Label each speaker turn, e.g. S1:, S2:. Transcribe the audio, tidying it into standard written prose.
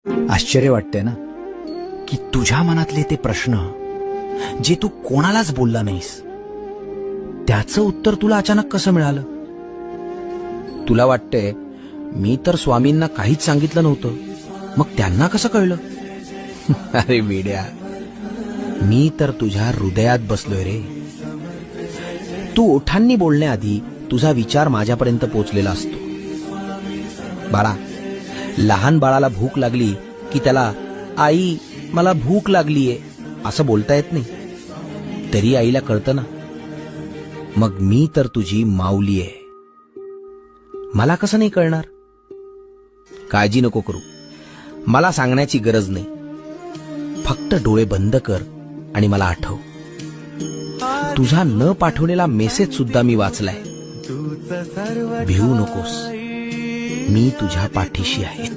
S1: आश्चर्य वाटतंय ना की तुझ्या मनातले ते प्रश्न जे तू कोणालाच बोलला नाहीस त्याचं उत्तर तुला अचानक कसं मिळालं. तुला वाटतंय मी तर स्वामींना काहीच सांगितलं नव्हतं, मग त्यांना कसं कळलं. अरे वेड्या, मी तर तुझ्या हृदयात बसलोय रे. तू ओठांनी बोलण्याआधी तुझा विचार माझ्यापर्यंत पोचलेला असतो. बाळा, लहान बाळाला भूक लागली की त्याला आई मला भूक लागलीये असं बोलता येत नाही, तरी आईला कळतं ना. मग मी तर तुझी माऊली आहे, मला कसं नाही कळणार. काळजी नको करू, मला सांगण्याची गरज नाही. फक्त डोळे बंद कर आणि मला आठव. तुझा न पाठवलेला मेसेज सुद्धा मी वाचलाय. भिवू नकोस, मी तुझ्या पाठीशी आहे.